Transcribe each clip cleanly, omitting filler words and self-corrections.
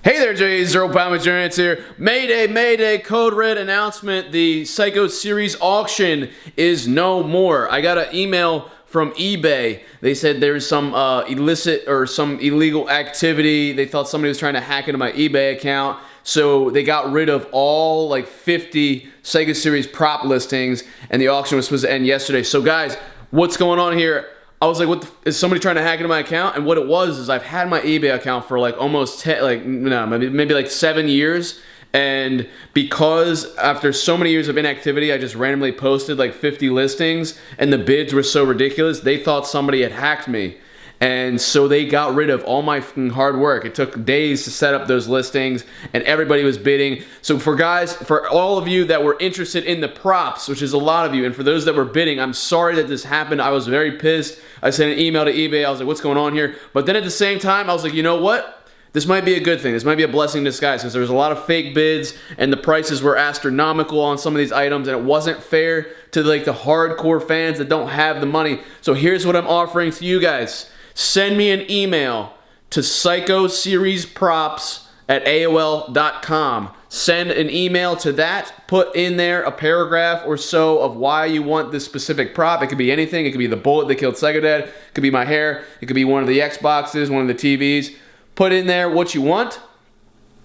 Hey there, J0 McJuggerNuggets here. Mayday, Mayday, Code Red announcement. The Psycho Series auction is no more. I got an email from eBay. They said there's some illicit or some illegal activity. They thought somebody was trying to hack into my eBay account. So they got rid of all like 50 Psycho Series prop listings, and the auction was supposed to end yesterday. So guys, what's going on here? I was like, is somebody trying to hack into my account? And what it was is I've had my eBay account for like almost maybe like 7 years. And because after so many years of inactivity, I just randomly posted like 50 listings and the bids were so ridiculous, they thought somebody had hacked me. And so they got rid of all my hard work. It took days to set up those listings and everybody was bidding. So for all of you that were interested in the props, which is a lot of you, and for those that were bidding, I'm sorry that this happened. I was very pissed. I sent an email to eBay. I was like, what's going on here? But then at the same time, I was like, you know what? This might be a good thing. This might be a blessing in disguise because there was a lot of fake bids and the prices were astronomical on some of these items and it wasn't fair to like the hardcore fans that don't have the money. So here's what I'm offering to you guys. Send me an email to psychoseriesprops@aol.com. Send an email to that. Put in there a paragraph or so of why you want this specific prop. It could be anything. It could be the bullet that killed Psycho Dad. It could be my hair. It could be one of the Xboxes, one of the TVs. Put in there what you want.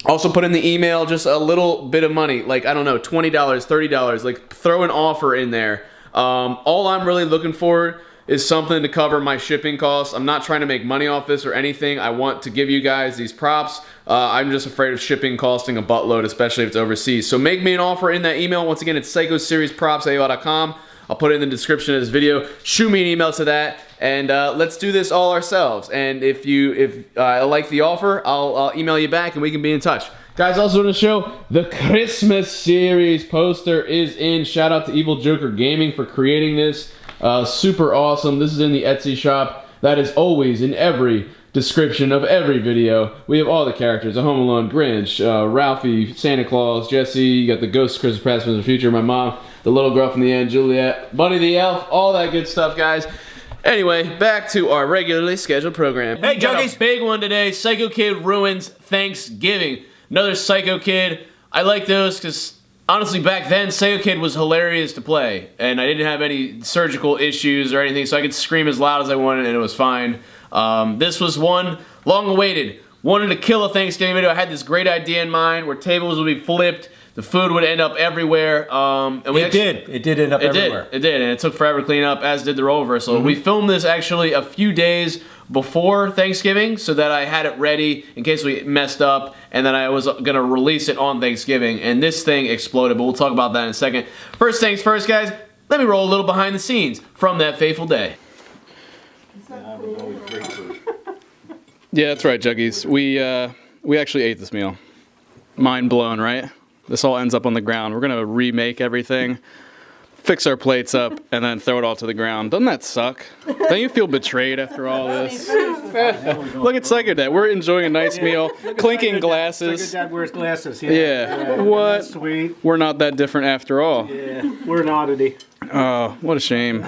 Also put in the email just a little bit of money, like, I don't know, $20, $30. Like, throw an offer in there. All I'm really looking for is something to cover my shipping costs. I'm not trying to make money off this or anything. I want to give you guys these props. I'm just afraid of shipping costing a buttload, especially if it's overseas. So make me an offer in that email. Once again, it's psychoseriesprops@aol.com. I'll put it in the description of this video. Shoot me an email to that, and let's do this all ourselves. And if I like the offer, I'll email you back and we can be in touch. Guys, also want to show the Christmas series poster is in. Shout out to Evil Joker Gaming for creating this. Super awesome. This is in the Etsy shop. That is always in every description of every video. We have all the characters: the Home Alone, Grinch, Ralphie, Santa Claus, Jesse. You got the Ghost, Christmas Past, Present, Future, my mom, the little girl from the end, Juliet, Bunny the Elf, all that good stuff, guys. Anyway, back to our regularly scheduled program. Hey, Juggies! Big one today. Psycho Kid ruins Thanksgiving. Another Psycho Kid. I like those because honestly, back then, Psycho Kid was hilarious to play, and I didn't have any surgical issues or anything, so I could scream as loud as I wanted, and it was fine. This was one long awaited. Wanted to kill a Thanksgiving video. I had this great idea in mind where tables would be flipped, the food would end up everywhere. And it did end up everywhere. It did, and it took forever to clean up, as did the role reversal. We filmed this actually a few days before Thanksgiving so that I had it ready in case we messed up, and then I was going to release it on Thanksgiving, and this thing exploded, but we'll talk about that in a second. First things first, guys, let me roll a little behind the scenes from that fateful day. Yeah, that's right, Juggies. We actually ate this meal. Mind blown, right? This all ends up on the ground. We're going to remake everything, fix our plates up, and then throw it all to the ground. Doesn't that suck? Don't you feel betrayed after all this? Look at Psycho Dad. We're enjoying a nice meal, clinking glasses. Psycho Dad wears glasses. Yeah. What? That's sweet. We're not that different after all. Yeah, we're an oddity. Oh, what a shame.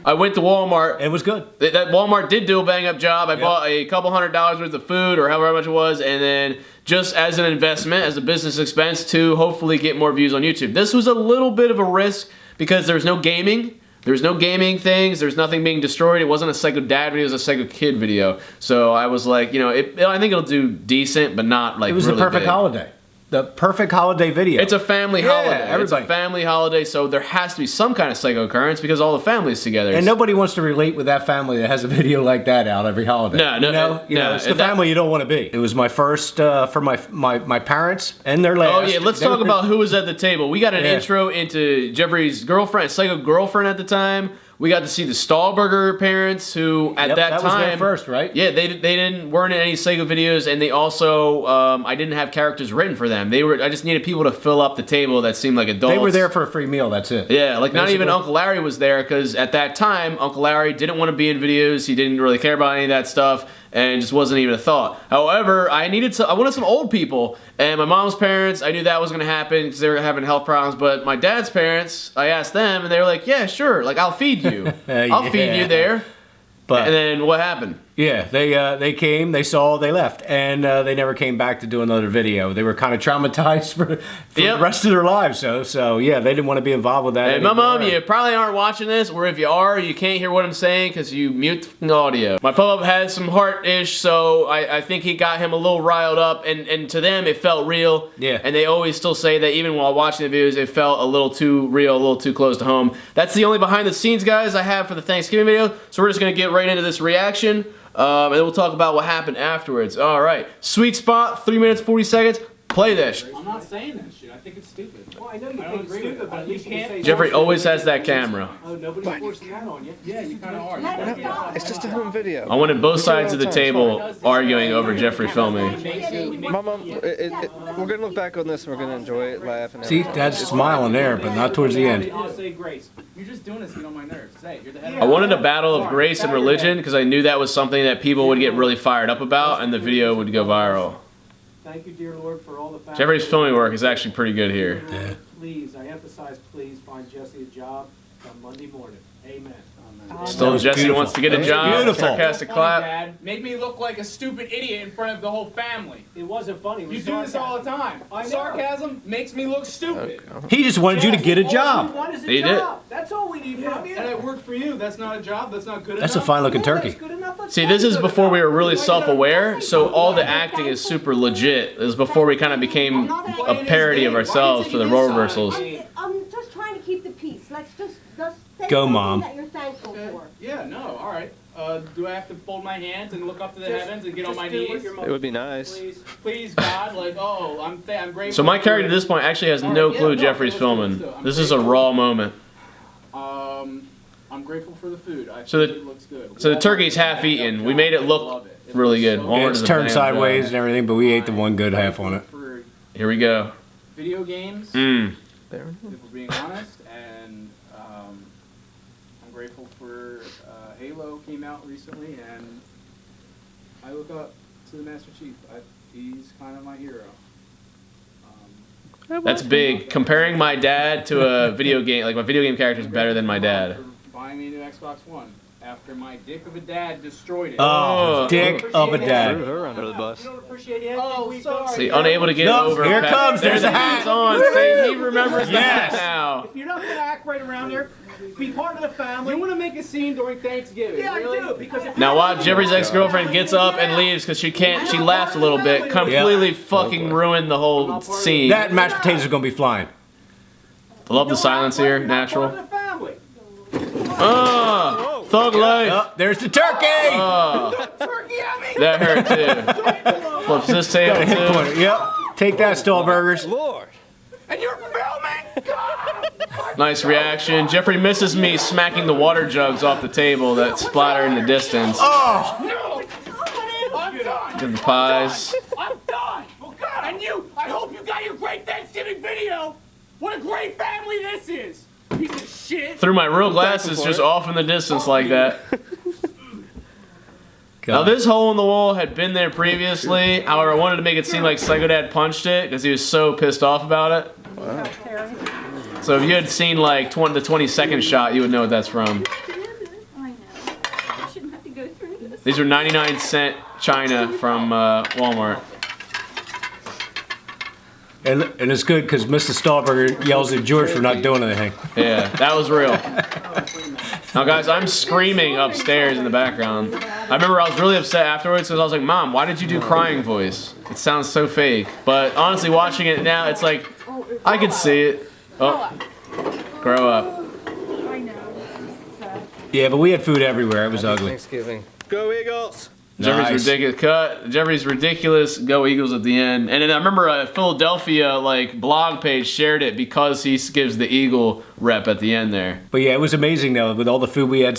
I went to Walmart. It was good. That Walmart did do a bang-up job. I bought a couple $100 worth of food, or however much it was, and then just as an investment, as a business expense, to hopefully get more views on YouTube. This was a little bit of a risk because there's no gaming. There's no gaming things. There's nothing being destroyed. It wasn't a Psycho Dad video. It was a Psycho Kid video. So I was like, you know, I think it'll do decent, but not like really big. It was the perfect holiday. The perfect holiday video. It's a family holiday. Everybody. It's a family holiday, so there has to be some kind of psycho occurrence because all the family's together. And nobody wants to relate with that family that has a video like that out every holiday. No. It's the family you don't want to be. It was my first for my parents and their last. Oh yeah, let's talk about who was at the table. We got an intro into Jeffrey's girlfriend, psycho girlfriend at the time. We got to see the Stahlberger parents, who at that time was their first, right? Yeah, they weren't in any Psycho videos, and they also I didn't have characters written for them. I just needed people to fill up the table that seemed like adults. They were there for a free meal. That's it. Yeah, like not even Uncle Larry was there because at that time Uncle Larry didn't want to be in videos. He didn't really care about any of that stuff, and just wasn't even a thought. However, I wanted some old people, and my mom's parents, I knew that was going to happen because they were having health problems, but my dad's parents, I asked them, and they were like, yeah, sure, like, I'll feed you. I'll feed you there. And then what happened? Yeah, they came, they saw, they left, and they never came back to do another video. They were kind of traumatized for the rest of their lives. So yeah, they didn't want to be involved with that. Hey, my mom, you probably aren't watching this, or if you are, you can't hear what I'm saying because you mute the audio. My pup has some heart-ish, so I think he got him a little riled up, and to them it felt real. Yeah. And they always still say that even while watching the videos, it felt a little too real, a little too close to home. That's the only behind the scenes, guys, I have for the Thanksgiving video. So we're just gonna get right into this reaction. And then we'll talk about what happened afterwards. All right, sweet spot, 3 minutes, 40 seconds. Play this. I'm not saying that shit. I think it's stupid. Well, I know you think it's stupid, but at least you can say Jeffrey always has that camera. oh, nobody's forcing that on you. Yeah, you kind of are. It's just a home video. I wanted both sides of the table arguing over Jeffrey filming. Mom, we're gonna look back on this and we're gonna enjoy it, laugh, and See, Dad's smiling there, but not towards the end. I'll say grace. You're just doing this to get on my nerves. Say, you're the head of I wanted a battle of grace and religion because I knew that was something that people would get really fired up about and the video would go viral. Thank you, dear Lord, for all the families. Jeffrey's filming work is actually pretty good here. Yeah. Please, I emphasize, please find Jesse a job on Monday morning. Amen. Still Jesse beautiful. wants to get a job. Beautiful. Sarcastic clap. Dad, make me look like a stupid idiot in front of the whole family. It wasn't funny. It was You do this all the time. I know. Sarcasm makes me look stupid. He just wanted you to get a All we job. want is a He did. job. That's all we need from you. And I work for you. That's not a job. That's not good That's a enough. fine looking Yeah, turkey. that's good enough. Let's See, find this is good before we were enough. really self-aware, so all the acting is super legit. It was before we kind of became a parody of ourselves for the role reversals. I'm just trying to keep the peace. Let's just say Go, something Mom. that you're thankful for. Yeah, no, all right. Do I have to fold my hands and look up to the heavens and get on Just my do what knees? your it mother would be nice. Please. Please, God, like, oh, I'm grateful. So my character at for- this point actually has no clue Jeffrey's filming. This is a raw moment. I'm grateful for the food. I So the- think it looks good. So the turkey's half eaten. We made it look Love it. It really looks good. so Walmart Yeah, does it's a turned damn sideways job. and everything, but we ate the one good half on it. For Here we go. video games, Mmm. if we're being honest, and I'm grateful for Halo came out recently, and I look up to the Master Chief. He's kind of my hero. That's big. Comparing my dad to a video game, like my video game character is better than my dad. For buying me a new Xbox One after my dick of a dad destroyed it. Oh, dick of a Threw dad. her under the bus. You don't appreciate it. Oh, sorry. See, unable to get No, over. here past- comes, there's a hat. hat's on. See, he remembers Yes. that now. If you're not going to act right around there, be part of the family. You want to make a scene during Thanksgiving? Yeah, really? I do. Because if Now watch, Jeffrey's ex-girlfriend gets up and leaves because she can't. She laughs a little bit, completely fucking ruined the whole scene. That mashed potatoes are gonna be flying. I love the silence here, You're not part natural. of the family. Thug life. Oh, there's the turkey. Turkey at me. That hurt too. Flips this table Hit too. pointer. Yep. Take that, Stallburgers. Lord. And you're filming. Nice reaction. Jeffrey misses me smacking the water jugs off the table that splatter in the distance. Oh, No. I'm done. Get the pies. I'm done. And you, I hope you got your great Thanksgiving video. What a great family this is. Piece of shit. Threw my real glasses just off in the distance like that. Now this hole in the wall had been there previously. However, I wanted to make it seem like Psycho Dad punched it because he was so pissed off about it. Wow. So if you had seen like the 20-second shot, you would know what that's from. I know. I shouldn't have to go through this. These are 99-cent china from Walmart. and it's good because Mr. Stallburger yells at George for not doing anything. Yeah, that was real. Now guys, I'm screaming upstairs in the background. I remember I was really upset afterwards because I was like, Mom, why did you do crying voice? It sounds so fake. But honestly, watching it now, it's like, I could see it. Oh, grow up. I know. Yeah, but we had food everywhere. It was ugly. Thanksgiving. Go Eagles! Jeffrey's Nice. ridiculous cut. Jeffrey's ridiculous. Go Eagles at the end. And then I remember a Philadelphia like blog page shared it because he gives the Eagle rep at the end there. But yeah, it was amazing though. With all the food we had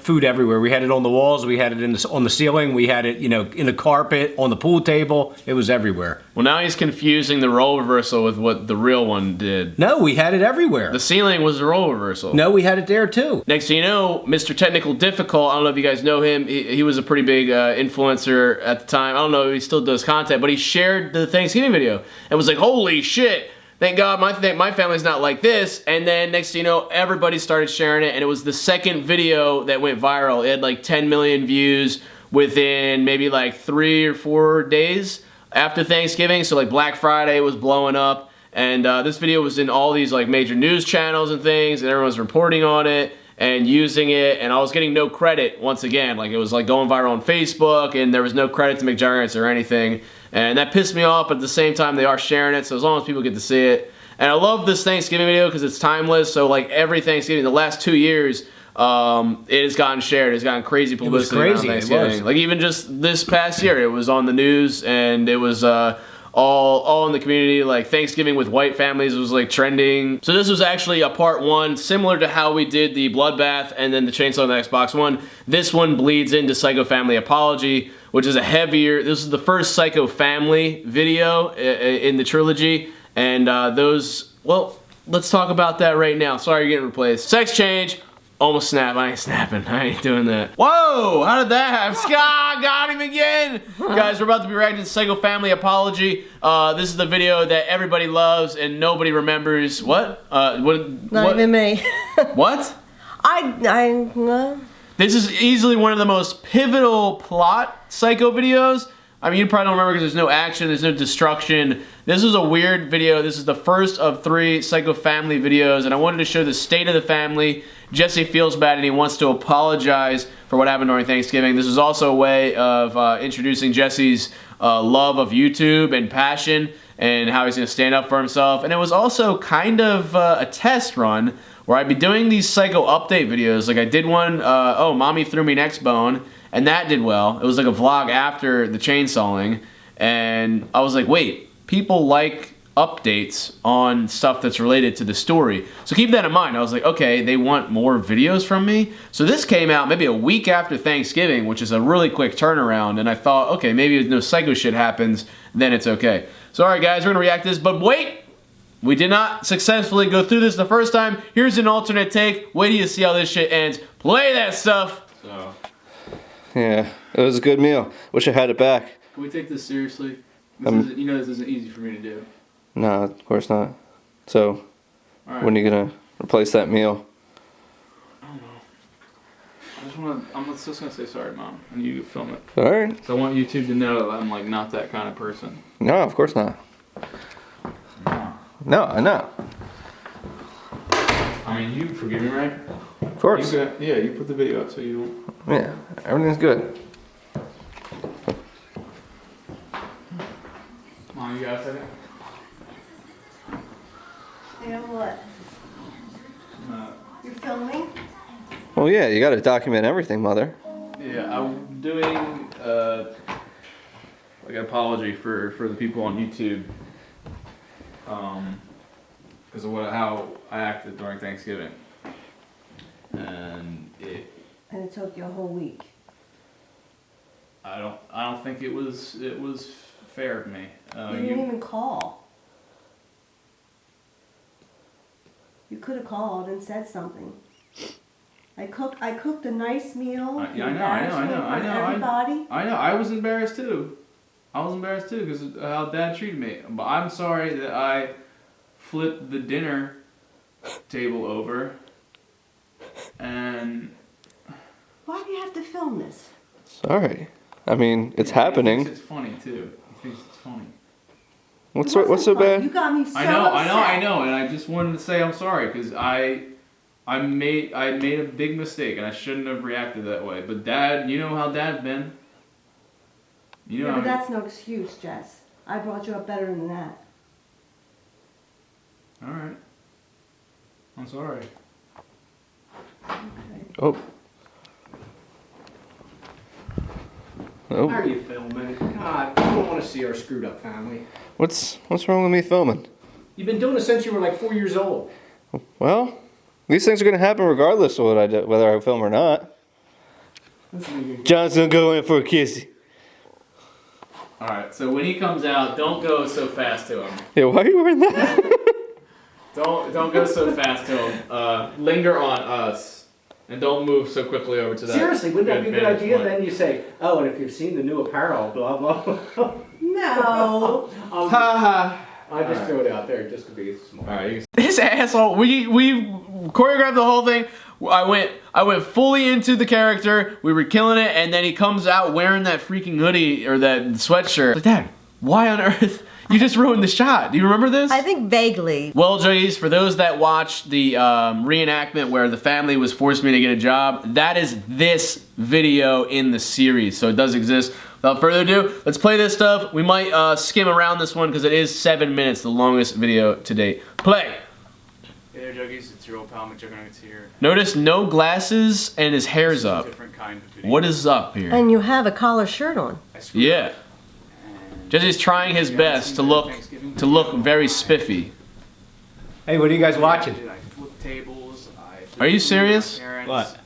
food everywhere. We had it on the walls. We had it on the ceiling. We had it, in the carpet, on the pool table. It was everywhere. Well, now he's confusing the role reversal with what the real one did. No, we had it everywhere. The ceiling was the role reversal. No, we had it there too. Next thing you know, Mr. Technical Difficult, I don't know if you guys know him, he was a pretty big influencer at the time. I don't know if he still does content, but he shared the Thanksgiving video and was like, holy shit, thank God my family's not like this. And then next thing you know, everybody started sharing it, and it was the second video that went viral. It had like 10 million views, within maybe like 3 or 4 days after Thanksgiving. So like Black Friday was blowing up, and this video was in all these like major news channels and things, and everyone's reporting on it and using it, and I was getting no credit once again. Like, it was like going viral on Facebook, and there was no credit to McJuggerNuggets or anything, and that pissed me off. But at the same time, they are sharing it, so as long as people get to see it. And I love this Thanksgiving video because it's timeless. So like every Thanksgiving, the last 2 years, it has gotten shared. It's gotten crazy publicity. It was crazy. around Thanksgiving. Like even just this past year, it was on the news, and it was all in the community. Like Thanksgiving with white families was like trending. So this was actually a part 1, similar to how we did the bloodbath and then the chainsaw on the Xbox One. This one bleeds into Psycho Family Apology, which is a heavier. This is the first Psycho Family video in the trilogy. And well, let's talk about that right now. Sorry, you're getting replaced. Sex change, almost snap. I ain't snapping. I ain't doing that. Whoa, how did that happen? Scott got him again. Guys, we're about to be reacting to Psycho Family Apology. This is the video that everybody loves and nobody remembers. What? Not even me. What? This is easily one of the most pivotal plot Psycho videos. I mean, you probably don't remember because there's no action, there's no destruction. This was a weird video. This is the first of 3 Psycho Family videos, and I wanted to show the state of the family. Jesse feels bad, and he wants to apologize for what happened during Thanksgiving. This was also a way of introducing Jesse's love of YouTube and passion, and how he's going to stand up for himself. And it was also kind of a test run where I'd be doing these Psycho update videos. Like I did one, oh, Mommy Threw Me Next Bone. And that did well. It was like a vlog after the chainsawing. And I was like, wait, people like updates on stuff that's related to the story. So keep that in mind. I was like, okay, they want more videos from me. So this came out maybe a week after Thanksgiving, which is a really quick turnaround. And I thought, okay, maybe if no Psycho shit happens, then it's okay. So all right, guys, we're gonna react to this. But wait, we did not successfully go through this the first time. Here's an alternate take. Wait till you see how this shit ends. Play that stuff. So. Yeah, it was a good meal. Wish I had it back. Can we take this seriously? You know this isn't easy for me to do. No, of course not. So, when are you gonna replace that meal? I don't know. I'm just gonna say sorry, Mom, and you film it. Alright. So I want YouTube to know that I'm like not that kind of person. No, of course not. No, I know. I mean, you forgive me, right? Of course. Yeah, you put the video up so you don't... Yeah, everything's good. Mom, you got a second? You know what? You're filming? Well, yeah, you gotta document everything, Mother. Yeah, I'm doing like an apology for the people on YouTube. Because of how I acted during Thanksgiving. And it took you a whole week. I don't think it was fair of me. You didn't even call. You could have called and said something. I cooked a nice meal. I know. Everybody. I know. I was embarrassed too. Because of how Dad treated me. But I'm sorry that I flipped the dinner table over. And why do you have to film this? Sorry. I mean, it's happening. He thinks it's funny too. He thinks it's funny. What's so bad? You got me so I know, and I just wanted to say I'm sorry because I made a big mistake and I shouldn't have reacted that way. But Dad, you know how Dad's been. You know. Yeah, but that's no excuse, Jess. I brought you up better than that. All right. I'm sorry. Okay. Oh. Oh. Why are you filming? God, I don't want to see our screwed up family. What's wrong with me filming? You've been doing it since you were like 4 years old. Well, these things are gonna happen regardless of what I do, whether I film or not. John's gonna go in for a kissy. Alright, so when he comes out, don't go so fast to him. Yeah, why are you wearing that? Don't go so fast to him. Linger on us. And don't move so quickly over to that. Seriously, wouldn't that be a good idea? Point. Then you say, oh, and if you've seen the new apparel, blah, blah. No. I just threw it out there just to be smart. Alright, this asshole, we choreographed the whole thing. I went fully into the character. We were killing it, and then he comes out wearing that freaking hoodie or that sweatshirt. Like, Dad, why on earth? You just ruined the shot. Do you remember this? I think vaguely. Well, Juggies, for those that watched the reenactment where the family was forcing me to get a job, that is this video in the series, so it does exist. Without further ado, let's play this stuff. We might skim around this one because it is 7 minutes, the longest video to date. Play. Hey there, Juggies. It's your old pal McJuggerNuggets here. Notice no glasses and his hair's up. Different kind of video. What is up here? And you have a collar shirt on. Yeah. Jesse's trying his best to look very spiffy. Hey, what are you guys watching? I flipped tables. Are you serious? What?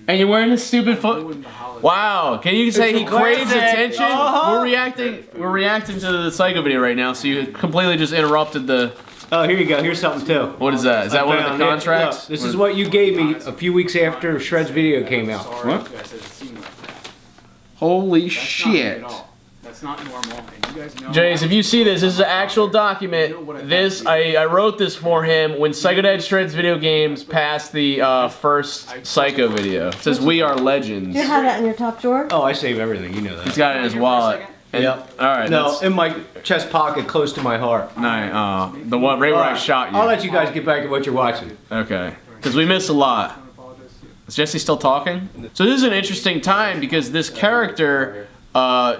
And you're wearing this stupid foot. Wow, can you say he craves attention? We're reacting to the Psycho video right now, so you completely just interrupted the... Oh, here you go. Here's something too. What is that? Is that one of the contracts? Look, this is what you gave me a few weeks after Shred's video came out. What? Holy shit. That's not normal. And you guys know Jays, if you see this is an actual document. This, I wrote this for him when Psycho Dad Shreds video games passed the first Psycho video. It says, "We are legends." Do you have that in your top drawer? Oh, I save everything. You know that. He's got it in his wallet. And, Yep. All right. No, in my chest pocket, close to my heart. Nice. The one right where I shot you. I'll let you guys get back to what you're watching. Okay. Because we missed a lot. Is Jesse still talking? So this is an interesting time because this character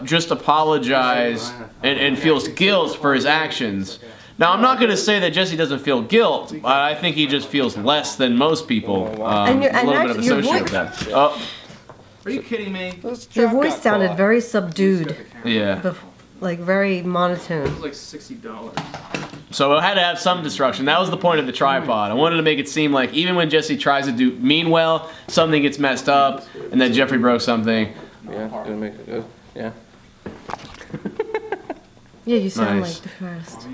just apologized and feels guilt for his actions. Now, I'm not going to say that Jesse doesn't feel guilt. I think he just feels less than most people. And a little bit of your associate with that. Oh, Are you kidding me? Your voice sounded very subdued, yeah. like very monotone. It was like $60. So I had to have some destruction. That was the point of the tripod. I wanted to make it seem like even when Jesse tries to mean well, something gets messed up, and then Jeffrey broke something. Yeah, gonna make it good. Yeah. Yeah, you sound Nice. like depressed.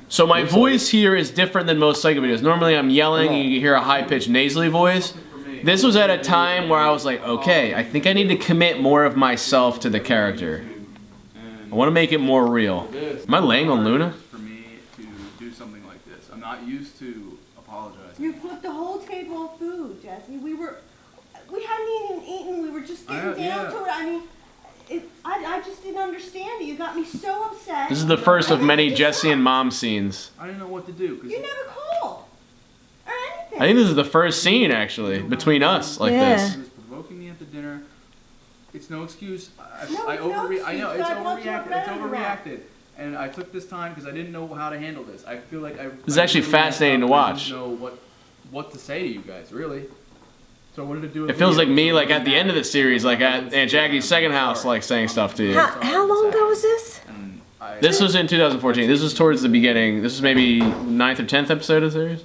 So my voice here is different than most Psycho videos. Normally I'm yelling and you hear a high-pitched nasally voice. This was at a time where I was like, okay, I think I need to commit more of myself to the character. I want to make it more real. Am I laying on Luna? For me to do something like this. I'm not used to apologizing. You flipped a whole table of food, Jesse. We hadn't even eaten. We were just getting down to it. I mean, I just didn't understand it. You got me so upset. This is the first of many Jesse and Mom scenes. I didn't know what to do. You never called or anything. I think this is the first scene, actually, between us like this. He was provoking me at the dinner. It's no excuse. I No, know it's overreacted. not. It's overreacted. And I took this time because I didn't know how to handle this. I feel like This is actually fascinating to watch. I didn't know what to say to you guys, really. So I wanted to do It feels like me, like at the end of the series, like at Aunt Jackie's second house, like saying stuff to you. How long ago was this? This was in 2014. This was towards the beginning. This was maybe 9th or 10th episode of the series.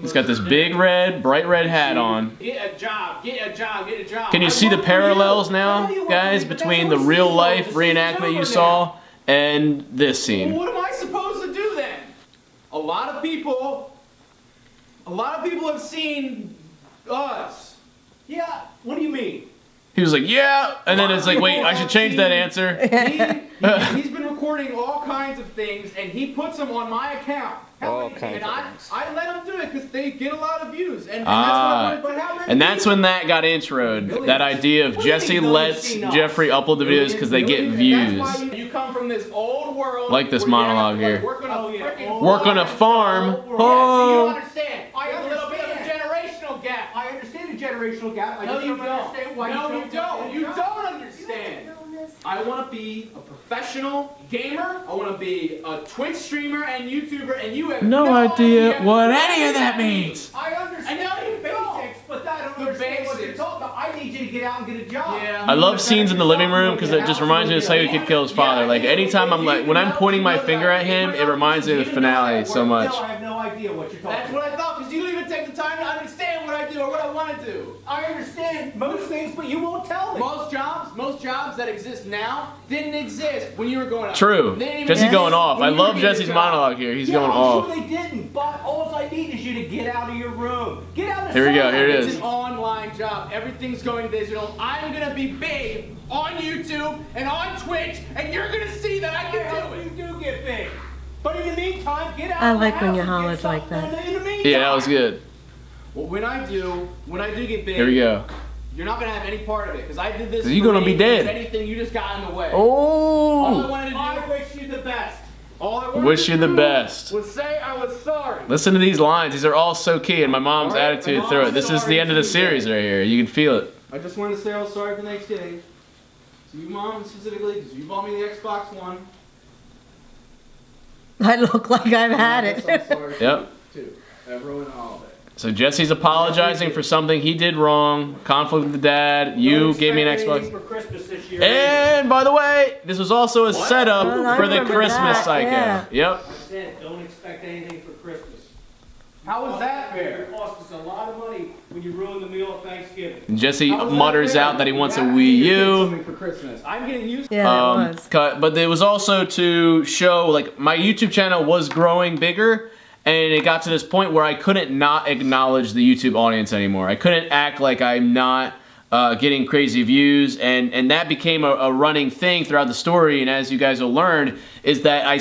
He's got this big red, bright red hat on. Get a job, get a job, get a job. Can you see the parallels now, guys, between the real life reenactment you saw and this scene? What am I supposed to do then? A lot of people have seen us. Yeah, what do you mean? He was like, yeah, and then it's like, wait, I should change that answer. He's been recording all kinds of things, and he puts them on my account. All kinds and of things. I let him do it because they get a lot of views. And And that's when that got introed. That idea of Jesse lets Jeffrey upload the videos because they get views. That's why you come from this old world. Like this where you have monologue to, like, here. Work on a farm. Work on a farm. Yeah, so you Oh. don't understand. I have a little bit of a generational gap. I understand the generational gap. I just don't understand why you don't. You don't understand. I want to be a professional gamer. I want to be a Twitch streamer and YouTuber, and you have No idea what any of that means. I understand. I know the basics, but I don't understand what you're talking about. I need you to get out and get a job. Yeah. I love scenes in the living room because it just reminds me of Psycho Kid kill his father. Like anytime I'm like, when I'm pointing my finger at him, it reminds me of the finale so much. I have no idea what you're talking about. That's what I thought, because you don't even take the time to understand what I do or what I want to do. I understand most things, but you won't tell me. Most jobs that exist now didn't exist when you were going up. True. Jesse going off. I love Jesse's monologue here. He's going off. They didn't, but all I need is you to get out of your room. Get out of Here we go. Here it It's is. an online job. Everything's going digital. I'm going to be big on YouTube and on Twitch, and you're going to see that I can do it. You do get big. But in the meantime, get out I of the like when house you and hollered get like something that. done. In the meantime, Yeah, that was good. Well, when I do get big, Here we go. you're not gonna have any part of it because I did this. You're gonna be dead. If anything, you just got in the way. All I Oh! wanted to do, I wish you the best. all I wanted Wish to you the do best. was say I was sorry. Listen to these lines. These are all so key, and my mom's All right, attitude my through it. mom's This is sorry the end of the too, series Dad. right here. You can feel it. I just wanted to say I was sorry for Thanksgiving. To you, Mom, specifically, because you bought me the Xbox One. I look like I've had I guess it. I'm sorry for Yep. you, too. I've ruined all of it. So Jesse's apologizing for something he did wrong. Conflict with the dad. You gave me an Xbox. For Christmas this year. And by the way, this was also a setup Oh, I for the remember Christmas that, Psycho. yeah. Yep. I said, don't expect anything for Christmas. How was that fair? It cost us a lot of money when you ruin the meal at Thanksgiving. And Jesse How was that mutters fair? out that he wants a You Wii get U. something for Christmas. I'm getting used to Yeah, it was. But it was also to show, like, my YouTube channel was growing bigger, and it got to this point where I couldn't not acknowledge the YouTube audience anymore. I couldn't act like I'm not getting crazy views, and that became a running thing throughout the story. And as you guys will learn, is that I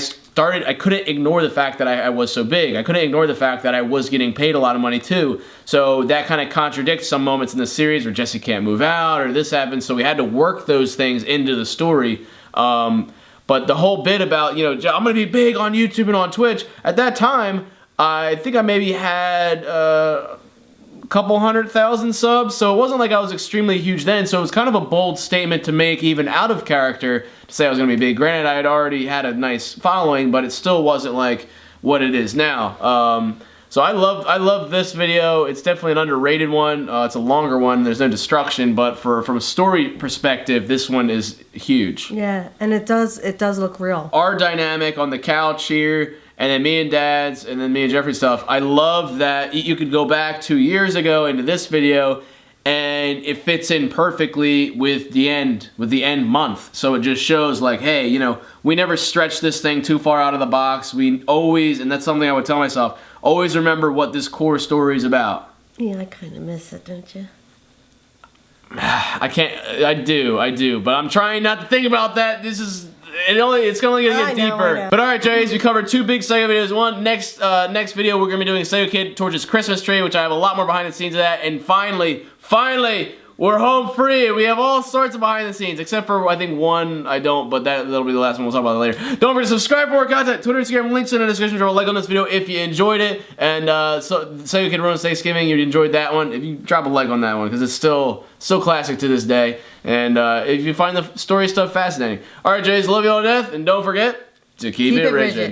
couldn't ignore the fact that I was so big. I couldn't ignore the fact that I was getting paid a lot of money too. So that kind of contradicts some moments in the series where Jesse can't move out or this happens. So we had to work those things into the story. But the whole bit about, you know, I'm going to be big on YouTube and on Twitch, at that time, I think I maybe had a couple 100,000 subs, so it wasn't like I was extremely huge then, so it was kind of a bold statement to make even out of character to say I was going to be big. Granted, I had already had a nice following, but it still wasn't like what it is now. So I love this video. It's definitely an underrated one. It's a longer one. There's no destruction, but from a story perspective, this one is huge. Yeah, and it does look real. Our dynamic on the couch here, and then me and Dad's, and then me and Jeffrey's stuff. I love that you could go back 2 years ago into this video, and it fits in perfectly with the end month. So it just shows like, hey, you know, we never stretch this thing too far out of the box. We always, and that's something I would tell myself, always remember what this core story is about. Yeah, I kind of miss it, don't you? I do, but I'm trying not to think about that. It's only gonna get deeper. I know. But alright, Jays, we covered 2 big Psycho videos. One, next video we're gonna be doing Psycho Kid Torch His Christmas Tree, which I have a lot more behind the scenes of that. And finally, we're home free. We have all sorts of behind the scenes, except for I think one I don't, but that'll be the last one. We'll talk about that later. Don't forget to subscribe for more content. Twitter, Instagram, links in the description. Drop a like on this video if you enjoyed it. And so Psycho Kid Ruins Thanksgiving, you enjoyed that one. If you drop a like on that one, because it's still so classic to this day. And if you find the story stuff fascinating. Alright, Jays, love you all to death, and don't forget to keep it rigid.